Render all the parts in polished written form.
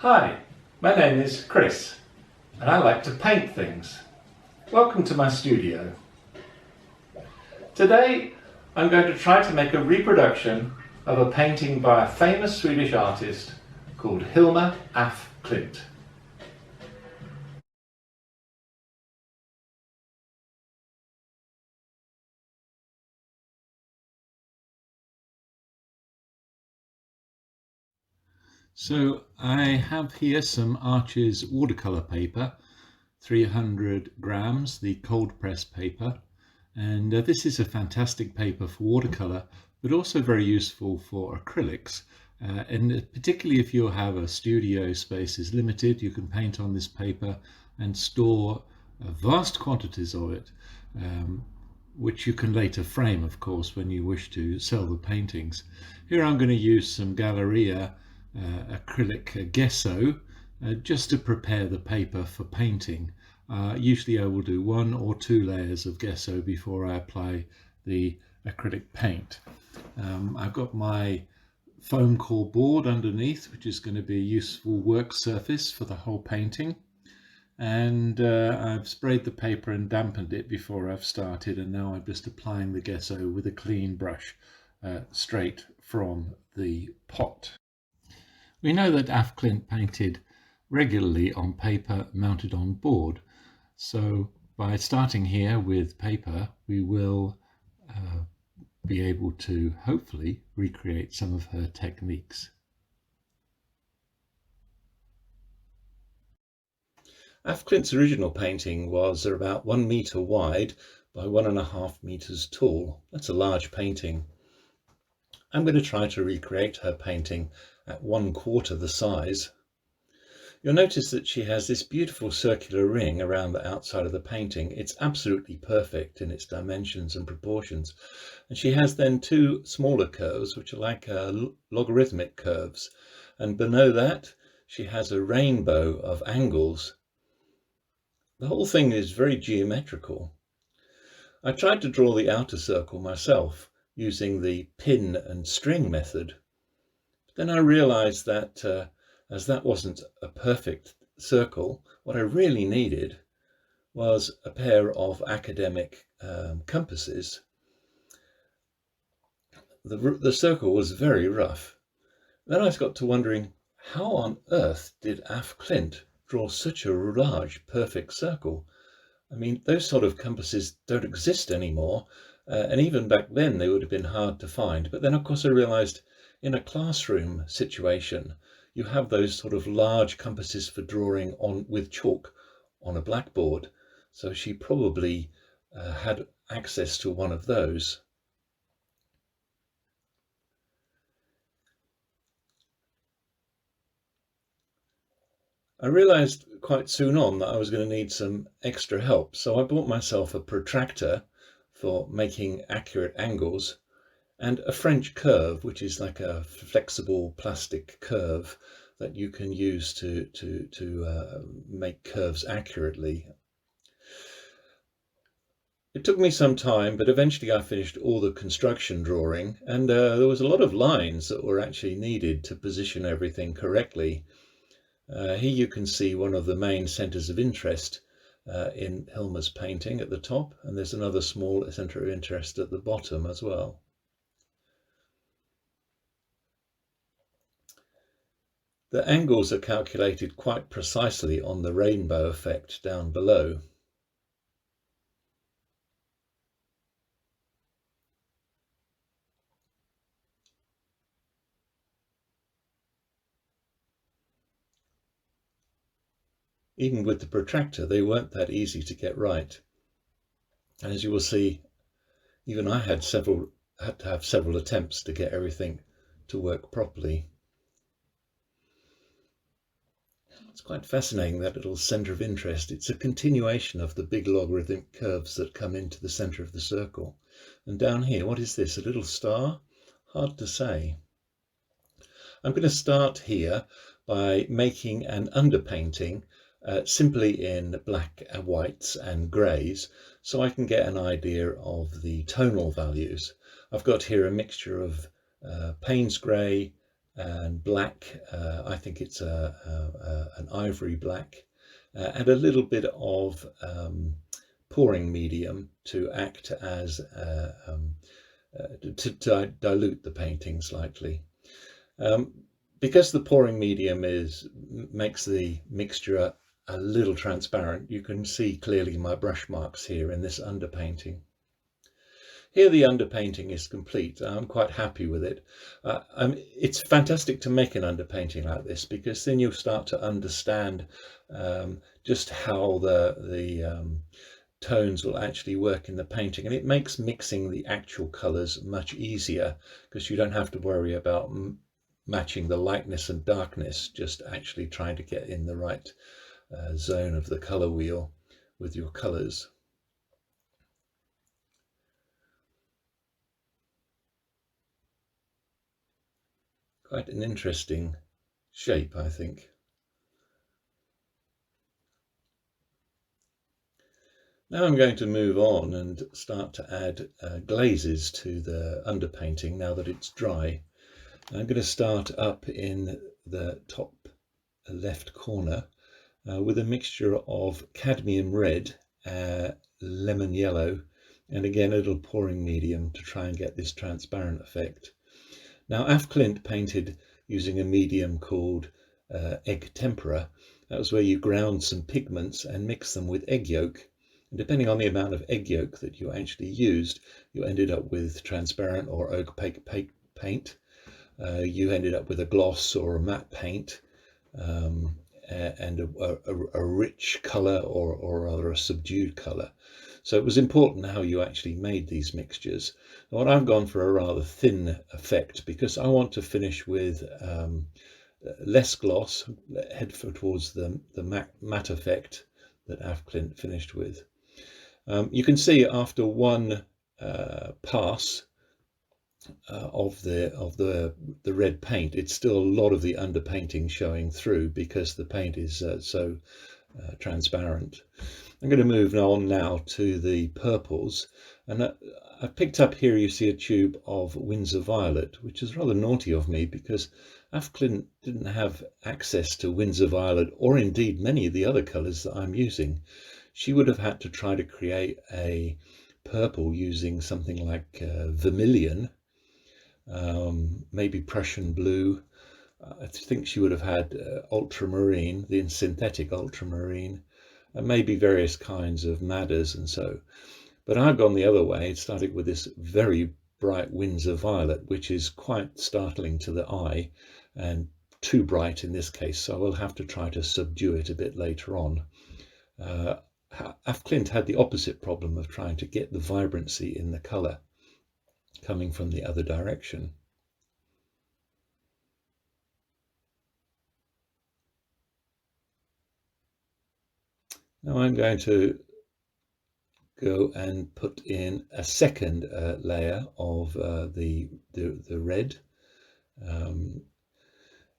Hi, my name is Chris and I like to paint things. Welcome to my studio. Today I'm going to try to make a reproduction of a painting by a famous Swedish artist called Hilma af Klint. So I have here some Arches watercolour paper, 300 grams, the cold press paper, and this is a fantastic paper for watercolour, but also very useful for acrylics. And particularly if you have a studio space is limited, you can paint on this paper and store vast quantities of it, which you can later frame, of course, when you wish to sell the paintings. Here I'm going to use some Galleri acrylic gesso just to prepare the paper for painting. Usually I will do 1 or 2 layers of gesso before I apply the acrylic paint. I've got my foam core board underneath, which is going to be a useful work surface for the whole painting. And I've sprayed the paper and dampened it before I've started, and now I'm just applying the gesso with a clean brush straight from the pot. We know that af Klint painted regularly on paper mounted on board, so by starting here with paper we will be able to hopefully recreate some of her techniques. Af Klint's original painting was about 1 metre wide by 1.5 metres tall. That's a large painting. I'm going to try to recreate her painting at 1/4 the size. You'll notice that she has this beautiful circular ring around the outside of the painting. It's absolutely perfect in its dimensions and proportions. And she has then 2 smaller curves, which are like logarithmic curves. And below that, she has a rainbow of angles. The whole thing is very geometrical. I tried to draw the outer circle myself using the pin and string method. Then I realized that as that wasn't a perfect circle, what I really needed was a pair of academic compasses. The circle was very rough. Then I got to wondering, how on earth did af Klint draw such a large, perfect circle? I mean, those sort of compasses don't exist anymore, and even back then they would have been hard to find. But then, of course, I realized in a classroom situation, you have those sort of large compasses for drawing on with chalk on a blackboard. So she probably had access to one of those. I realized quite soon on that I was going to need some extra help. So I bought myself a protractor for making accurate angles, and a French curve, which is like a flexible plastic curve that you can use to make curves accurately. It took me some time, but eventually I finished all the construction drawing, and there was a lot of lines that were actually needed to position everything correctly. Here you can see one of the main centres of interest in Hilma's painting at the top, and there's another small centre of interest at the bottom as well. The angles are calculated quite precisely on the rainbow effect down below. Even with the protractor, they weren't that easy to get right. As you will see, even I had to have several attempts to get everything to work properly. It's quite fascinating, that little centre of interest. It's a continuation of the big logarithmic curves that come into the centre of the circle. And down here, what is this? A little star? Hard to say. I'm going to start here by making an underpainting simply in black and whites and greys, so I can get an idea of the tonal values. I've got here a mixture of Payne's grey, and black. I think it's an ivory black, and a little bit of pouring medium to act as to dilute the painting slightly. Because the pouring medium makes the mixture a little transparent, you can see clearly my brush marks here in this underpainting. Here the underpainting is complete. I'm quite happy with it. It's fantastic to make an underpainting like this, because then you'll start to understand just how the tones will actually work in the painting, and it makes mixing the actual colours much easier, because you don't have to worry about matching the lightness and darkness, just actually trying to get in the right zone of the colour wheel with your colours. Quite an interesting shape, I think. Now I'm going to move on and start to add glazes to the underpainting now that it's dry. I'm going to start up in the top left corner with a mixture of cadmium red, lemon yellow, and again a little pouring medium to try and get this transparent effect. Now, Klint painted using a medium called egg tempera. That was where you ground some pigments and mixed them with egg yolk. And depending on the amount of egg yolk that you actually used, you ended up with transparent or opaque paint. You ended up with a gloss or a matte paint, and a rich colour, or rather a subdued colour. So it was important how you actually made these mixtures. What I've gone for a rather thin effect, because I want to finish with less gloss, head towards the matte effect that Klint finished with. You can see after one pass of the red paint, it's still a lot of the underpainting showing through, because the paint is so transparent. I'm going to move on now to the purples, and I picked up here, you see a tube of Windsor Violet, which is rather naughty of me, because Klint didn't have access to Windsor Violet, or indeed many of the other colours that I'm using. She would have had to try to create a purple using something like vermilion, maybe Prussian blue. I think she would have had ultramarine, the synthetic ultramarine, and maybe various kinds of madders and so. But I've gone the other way. It started with this very bright Windsor Violet, which is quite startling to the eye and too bright in this case, so I will have to try to subdue it a bit later on. Klint had the opposite problem of trying to get the vibrancy in the colour coming from the other direction. Now I'm going to go and put in a second layer of the red,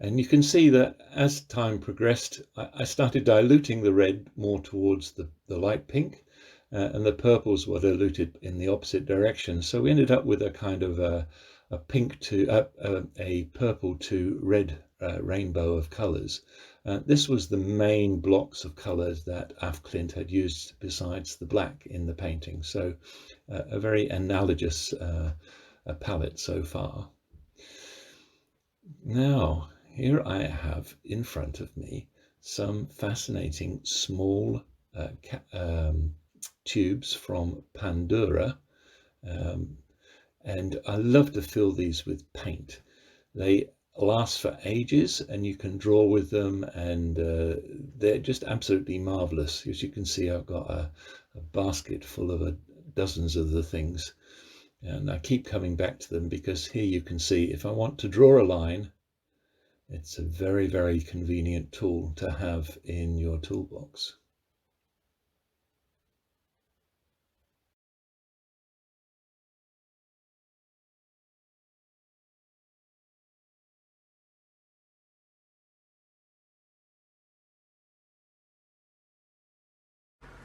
and you can see that as time progressed, I started diluting the red more towards the light pink, and the purples were diluted in the opposite direction. So we ended up with a kind of a pink to a purple to red rainbow of colours. This was the main blocks of colours that Klint had used besides the black in the painting. So a very analogous palette so far. Now, here I have in front of me some fascinating small tubes from Pandora, and I love to fill these with paint. They last for ages, and you can draw with them, and they're just absolutely marvelous. As you can see, I've got a basket full of dozens of the things, and I keep coming back to them, because here you can see if I want to draw a line, it's a very, very convenient tool to have in your toolbox.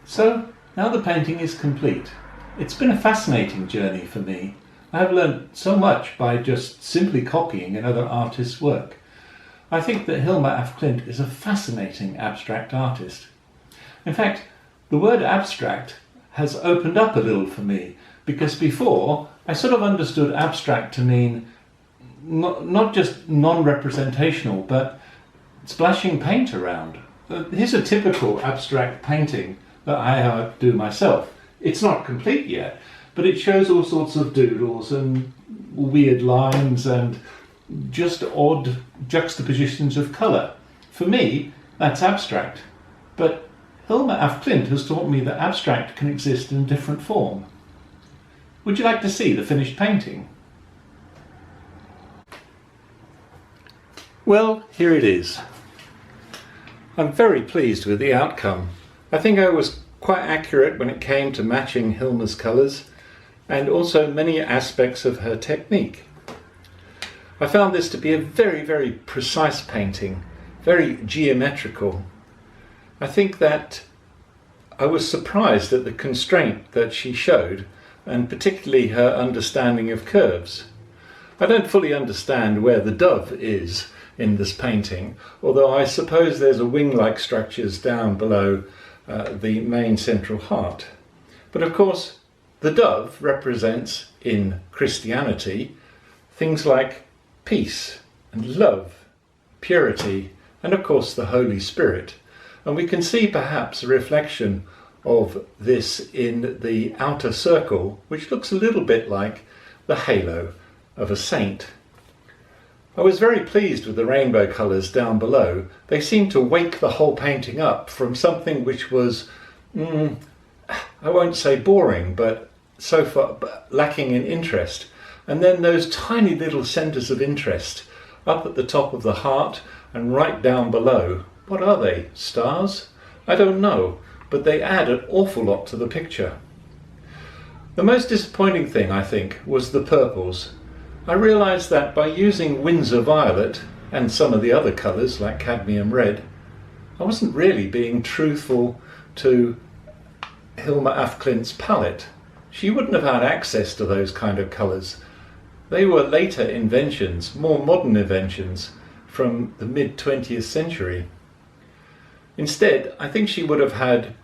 So now the painting is complete. It's been a fascinating journey for me. I have learned so much by just simply copying another artist's work. I think that Hilma af Klint is a fascinating abstract artist. In fact, the word abstract has opened up a little for me, because before I sort of understood abstract to mean not just non-representational, but splashing paint around. Here's a typical abstract painting that I do myself. It's not complete yet, but it shows all sorts of doodles and weird lines and just odd juxtapositions of colour. For me, that's abstract. But Hilma af Klint has taught me that abstract can exist in a different form. Would you like to see the finished painting? Well, here it is. I'm very pleased with the outcome. I think I was quite accurate when it came to matching Hilma's colours, and also many aspects of her technique. I found this to be a very, very precise painting, very geometrical. I think that I was surprised at the constraint that she showed, and particularly her understanding of curves. I don't fully understand where the dove is in this painting, although I suppose there's a wing-like structures down below the main central heart. But of course, the dove represents, in Christianity, things like peace and love, purity, and of course the Holy Spirit. And we can see perhaps a reflection of this in the outer circle, which looks a little bit like the halo of a saint. I was very pleased with the rainbow colours down below. They seemed to wake the whole painting up from something which was, I won't say boring, but so far lacking in interest. And then those tiny little centres of interest up at the top of the heart and right down below. What are they? Stars? I don't know, but they add an awful lot to the picture. The most disappointing thing, I think, was the purples. I realised that by using Windsor violet and some of the other colours like cadmium red, I wasn't really being truthful to Hilma af Klint's palette. She wouldn't have had access to those kind of colours. They were later inventions, more modern inventions from the mid-20th century. Instead, I think she would have had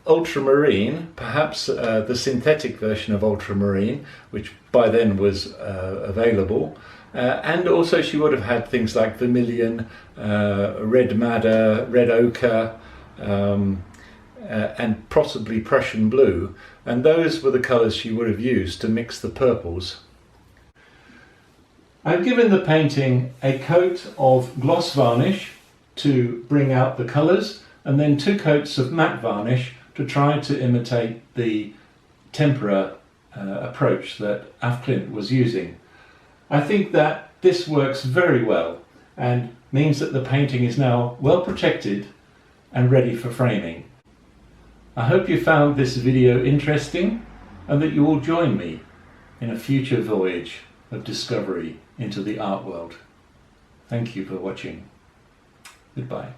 ultramarine, perhaps the synthetic version of ultramarine, which by then was available, and also she would have had things like vermilion, red madder, red ochre, and possibly Prussian blue, and those were the colours she would have used to mix the purples. I've given the painting a coat of gloss varnish to bring out the colours, and then 2 coats of matte varnish to try to imitate the tempera approach that af Klint was using. I think that this works very well and means that the painting is now well protected and ready for framing. I hope you found this video interesting and that you will join me in a future voyage of discovery into the art world. Thank you for watching. Goodbye.